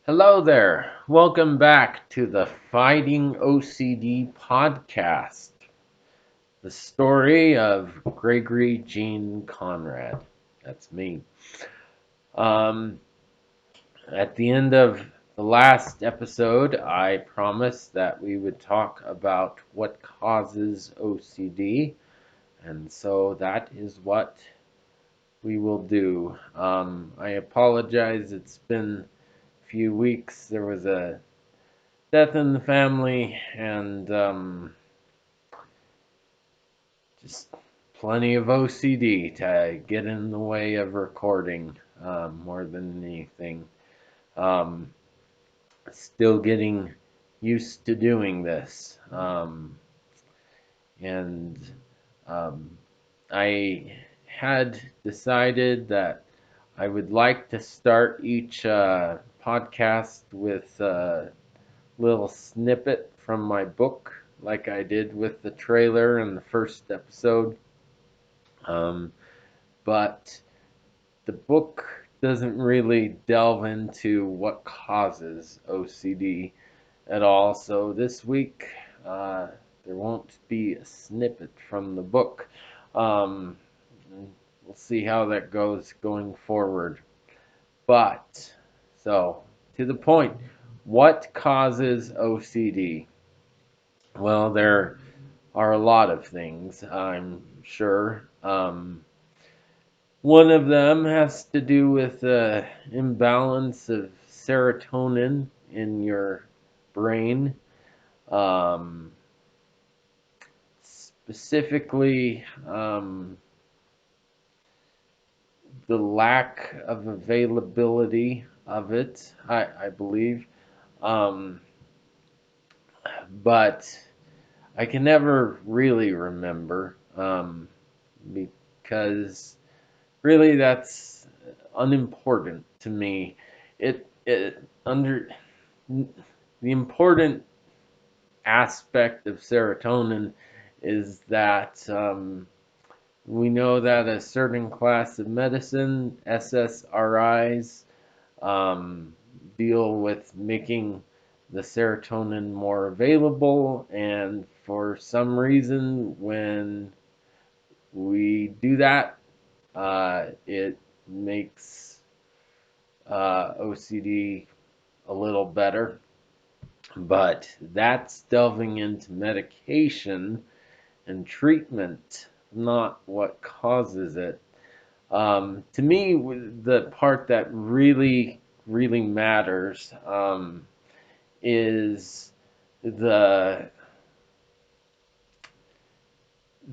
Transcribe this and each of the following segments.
Hello there. Welcome back to the Fighting OCD podcast, the story of Gregory Jean Conrad. That's me. Um, at the end of the last episode, I promised that we would talk about what causes OCD, and so that is what we will do. I apologize, it's been a few weeks. There was a death in the family, and just plenty of OCD to get in the way of recording, more than anything. Um, Still getting used to doing this, and um, I had decided that I would like to start each podcast with little snippet from my book, like I did with the trailer in the first episode. Um, but the book doesn't really delve into what causes OCD at all. So this week, there won't be a snippet from the book. Um, we'll see how that goes going forward. But, so, to the point, what causes OCD? Well, there are a lot of things, I'm sure. One of them has to do with the imbalance of serotonin in your brain. Um, Specifically, the lack of availability of it, I believe. Um, but I can never really remember, because really that's unimportant to me. It under the important aspect of serotonin is that we know that a certain class of medicine, SSRIs, um, deal with making the serotonin more available, and for some reason, when we do that, it makes OCD a little better. But that's delving into medication and treatment, not what causes it. To me, the part that really matters, is the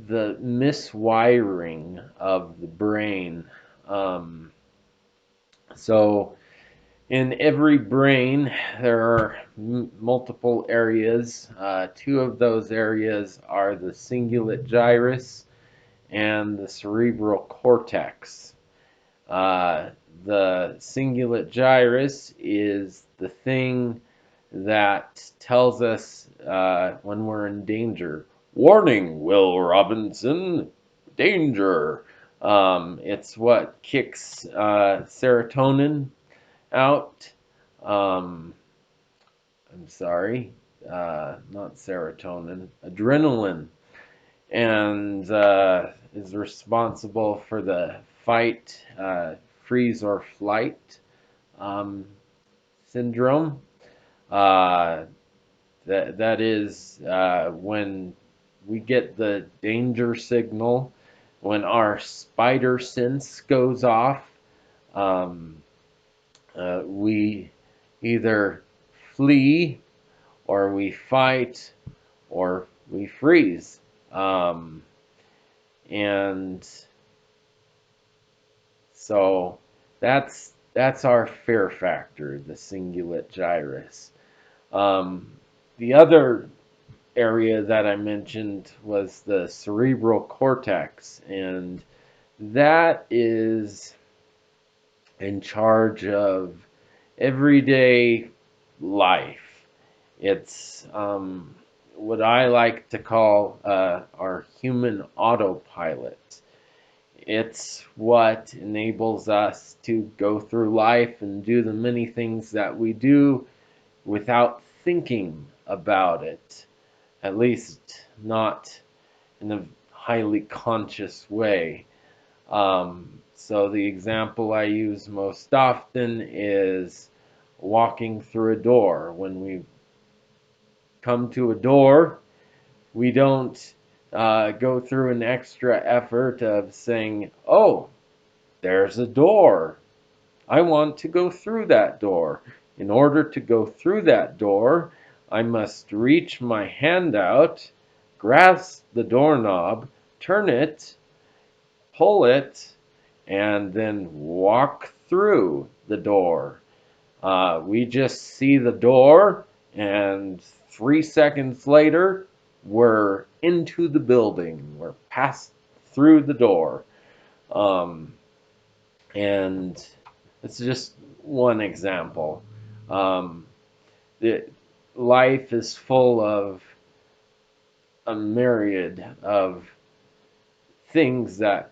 the miswiring of the brain. Um, so in every brain, there are multiple areas. Two of those areas are the cingulate gyrus and the cerebral cortex. Uh, the cingulate gyrus is the thing that tells us when we're in danger. Warning, Will Robinson, danger. It's what kicks serotonin out. Um, I'm sorry, not serotonin, adrenaline, and is responsible for the fight, freeze, or flight um, syndrome. Uh, that is when we get the danger signal, when our spider sense goes off. Um, we either flee, or we fight, or we freeze. Um, and so that's our fear factor, the cingulate gyrus. The other area that I mentioned was the cerebral cortex, and that is in charge of everyday life. It's what I like to call our human autopilot. It's what enables us to go through life and do the many things that we do without thinking about it, at least not in a highly conscious way. So the example I use most often is walking through a door. When we come to a door, we don't go through an extra effort of saying, oh, there's a door. I want to go through that door. In order to go through that door, I must reach my hand out, grasp the doorknob, turn it, pull it, and then walk through the door. We just see the door, and 3 seconds later, we're into the building. We're passed through the door. Um, and it's just one example. Um, it, Life is full of a myriad of things that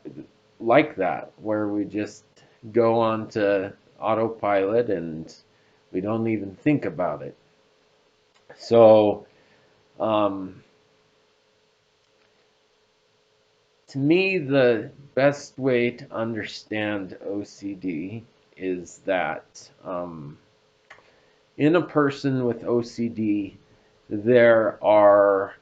like that, where we just go on to autopilot and we don't even think about it. So, um, to me, the best way to understand OCD is that in a person with OCD, there are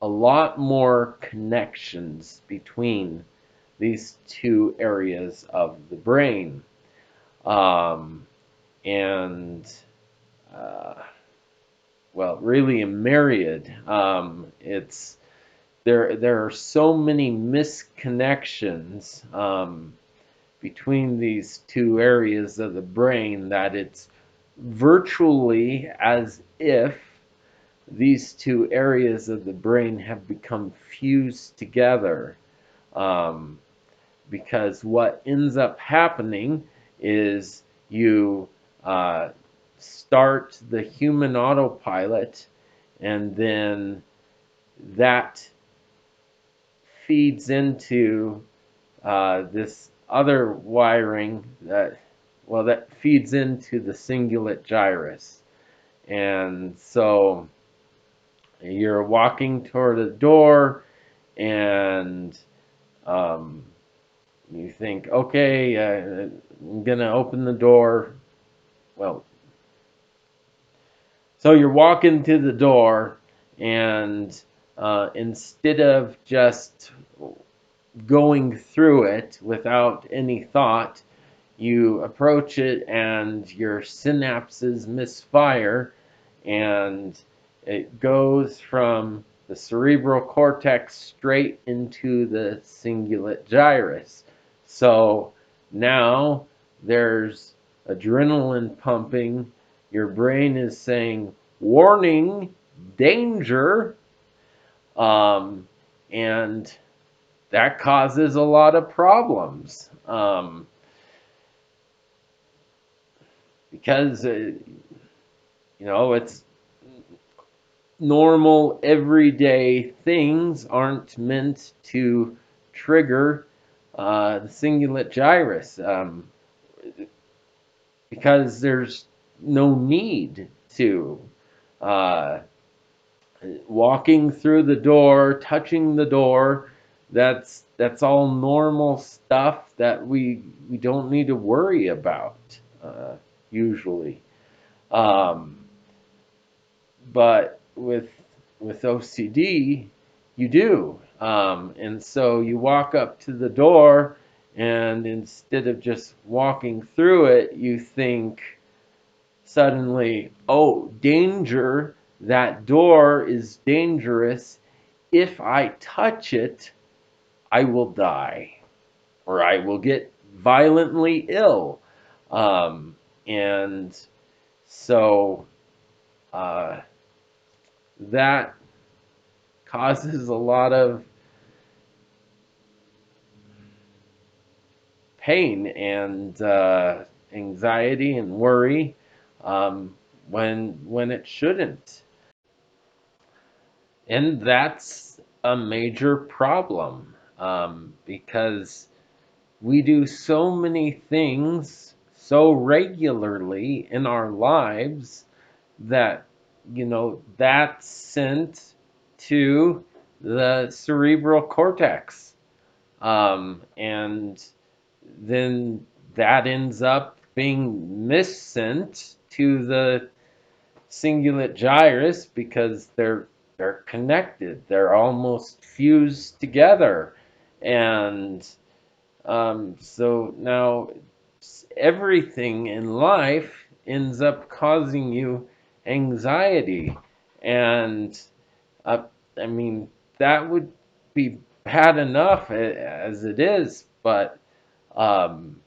a lot more connections between these two areas of the brain. Um, and, uh, well, really a myriad. There are so many misconnections between these two areas of the brain that it's virtually as if these two areas of the brain have become fused together. Um, because what ends up happening is you start the human autopilot, and then that feeds into this other wiring that feeds into the cingulate gyrus. And so you're walking toward a door, and um, you think, okay, I'm gonna open the door. Well, so you're walking to the door, and instead of just going through it without any thought, you approach it and your synapses misfire, and it goes from the cerebral cortex straight into the cingulate gyrus. So now there's adrenaline pumping. Your brain is saying, warning, danger, and that causes a lot of problems. Because it's normal everyday things aren't meant to trigger the cingulate gyrus, because there's no need to. Uh, Walking through the door, touching the door, that's all normal stuff that we don't need to worry about usually. Um, but with OCD, you do. And so you walk up to the door, and instead of just walking through it, you think suddenly, oh, danger, that door is dangerous. If I touch it, I will die, or I will get violently ill. And so uh, that causes a lot of pain and anxiety and worry, when it shouldn't. And that's a major problem. because we do so many things so regularly in our lives that, that's sent to the cerebral cortex. And then that ends up being missent to the cingulate gyrus because they're connected. They're almost fused together. And so now everything in life ends up causing you anxiety. And uh, I mean, that would be bad enough as it is, but um,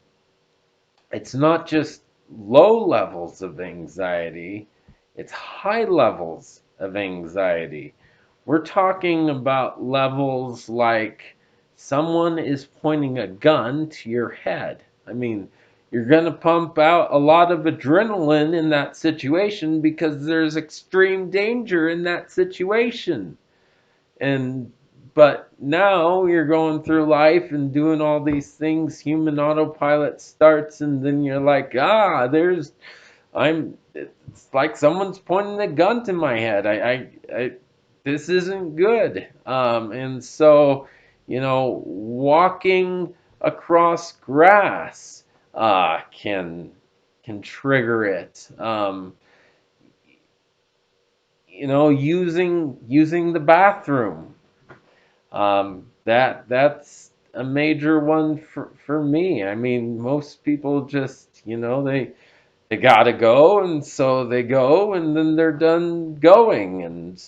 it's not just low levels of anxiety, it's high levels of anxiety. We're talking about levels like someone is pointing a gun to your head. I mean, you're going to pump out a lot of adrenaline in that situation because there's extreme danger in that situation. And but now you're going through life and doing all these things, human autopilot starts, and then you're like, it's like someone's pointing a gun to my head. This isn't good. And so, walking across grass can trigger it. Using the bathroom. That's a major one for me. I mean, most people just, they gotta go, and so they go, and then they're done going, and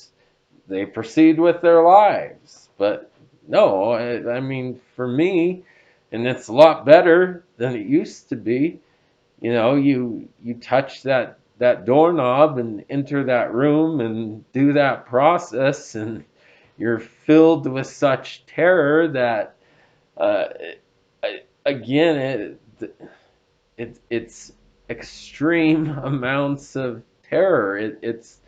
they proceed with their lives. But no, I mean, for me, and it's a lot better than it used to be. You touch that doorknob and enter that room and do that process, and you're filled with such terror that uh, again it's extreme amounts of terror. It's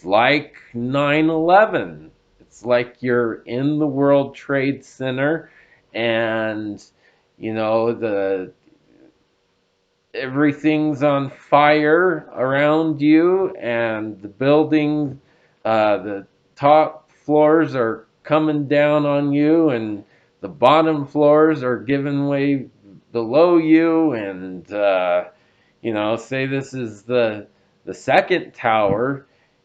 like 9/11. It's like you're in the World Trade Center, and the everything's on fire around you, and the top floors are coming down on you, and the bottom floors are giving way below you, and say this is the second tower.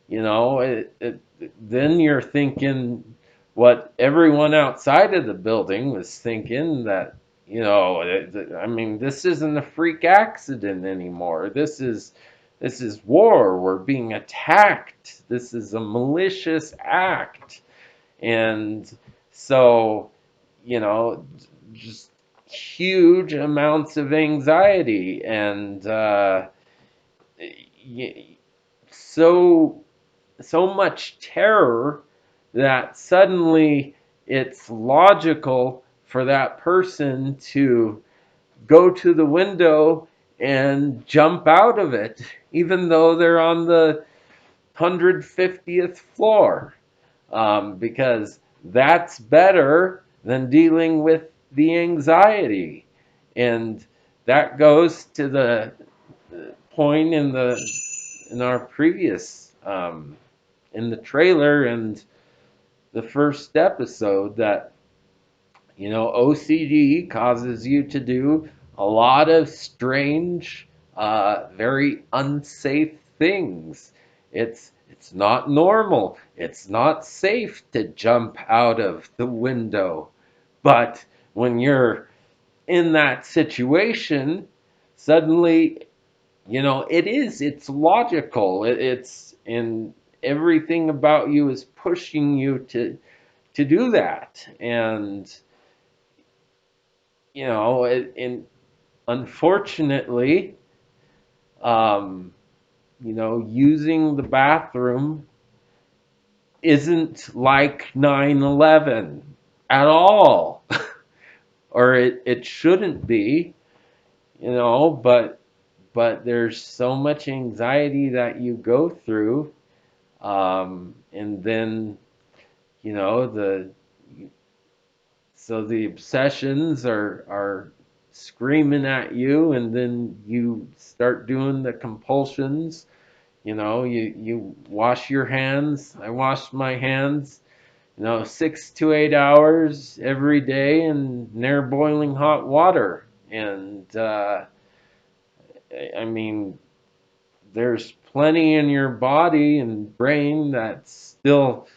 Then you're thinking what everyone outside of the building was thinking, that I mean, this isn't a freak accident anymore. This is war. We're being attacked. This is a malicious act. And so, you know, just huge amounts of anxiety, and so so much terror that suddenly it's logical for that person to go to the window and jump out of it, even though they're on the 150th floor, because that's better than dealing with the anxiety. And that goes to the point in our previous in the trailer and the first episode, that OCD causes you to do a lot of strange, very unsafe things. It's not normal. It's not safe to jump out of the window. But when you're in that situation, suddenly, it's logical. It's and everything about you is pushing you to do that. And and unfortunately, um, using the bathroom isn't like 9/11 at all, or it shouldn't be, but there's so much anxiety that you go through, and then the so the obsessions are screaming at you, and then you start doing the compulsions. You wash your hands. I wash my hands, 6 to 8 hours every day in near boiling hot water. And I mean, there's plenty in your body and brain that's still,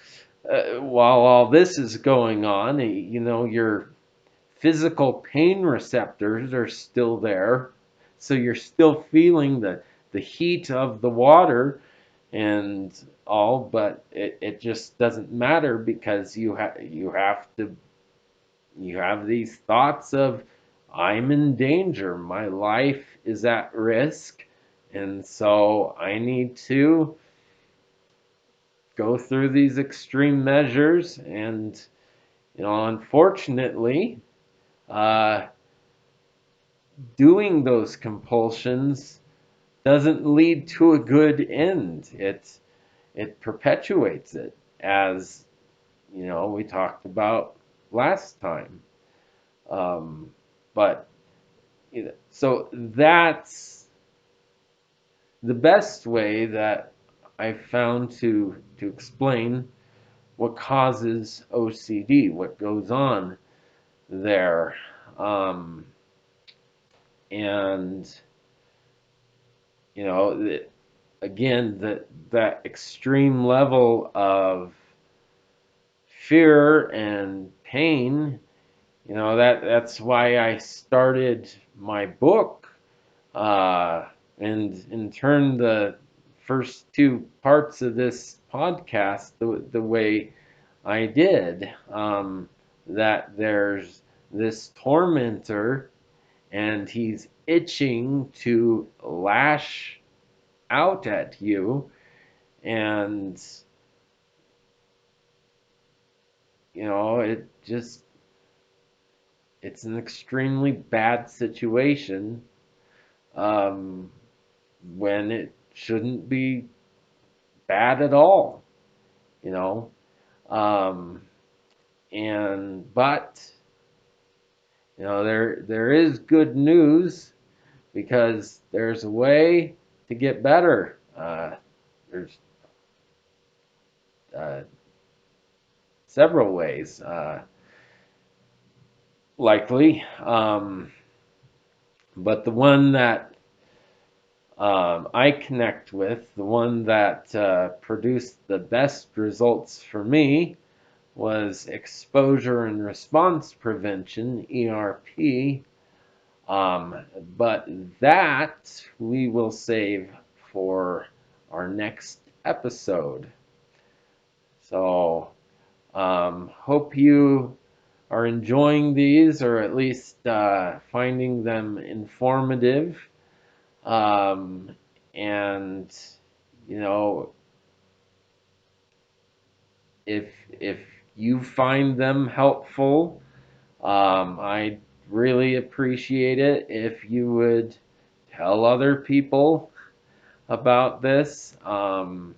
while all this is going on, your physical pain receptors are still there. So you're still feeling the heat of the water and all, but it just doesn't matter because you have these thoughts of, I'm in danger, my life is at risk, and so I need to go through these extreme measures. And unfortunately, uh, doing those compulsions doesn't lead to a good end. It perpetuates it, as we talked about last time. But so that's the best way that I found to explain what causes OCD, what goes on there. Um, and again, that extreme level of fear and pain, that's why I started my book, and turn the first two parts of this podcast the way I did. That there's this tormentor, and he's itching to lash out at you, and it's an extremely bad situation, um, when it shouldn't be bad at all, you know. Um, but there is good news, because there's a way to get better. There's uh, several ways, likely, but the one that I connect with, the one that produced the best results for me, was exposure and response prevention, ERP. But that we will save for our next episode. So, hope you are enjoying these, or at least finding them informative. Um, and you know, if if you find them helpful, I'd really appreciate it if you would tell other people about this, and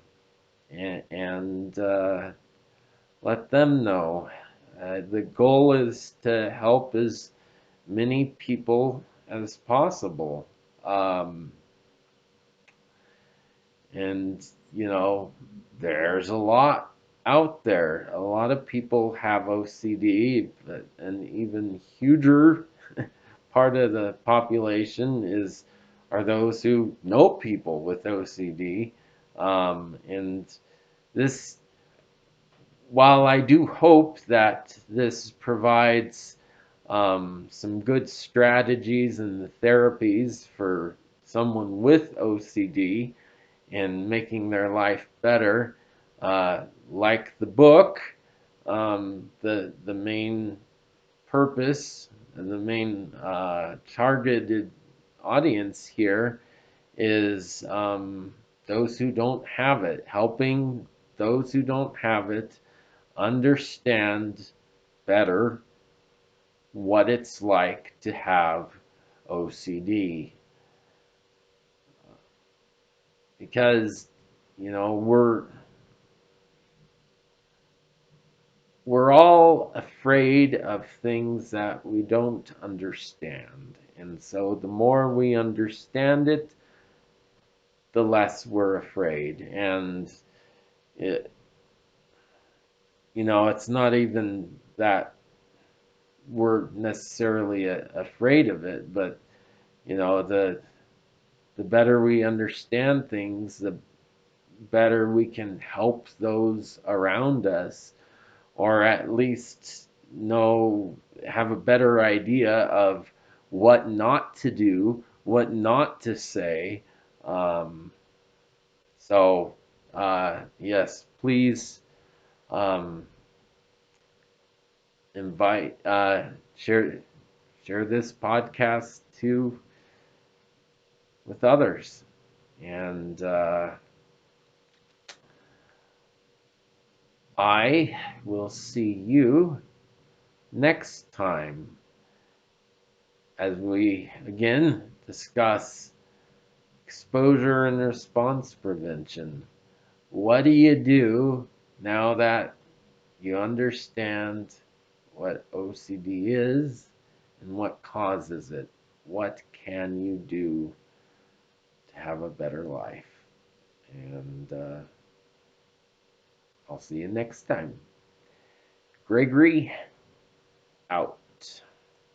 let them know. The goal is to help as many people as possible. Um, and, there's a lot out there. A lot of people have OCD, but an even huger part of the population are those who know people with OCD. And this, while I do hope that this provides some good strategies and therapies for someone with OCD and making their life better, like the book, the main purpose and the main targeted audience here is those who don't have it, helping those who don't have it understand better what it's like to have OCD. Because, we're we're all afraid of things that we don't understand. And so the more we understand it, the less we're afraid. And it, it's not even that we're necessarily afraid of it, but the better we understand things, the better we can help those around us, or at least have a better idea of what not to do, what not to say. Um, yes, please um, invite, share this podcast too with others, and I will see you next time as we again discuss exposure and response prevention. What do you do now that you understand what OCD is and what causes it? What can you do to have a better life? And I'll see you next time. Gregory, out.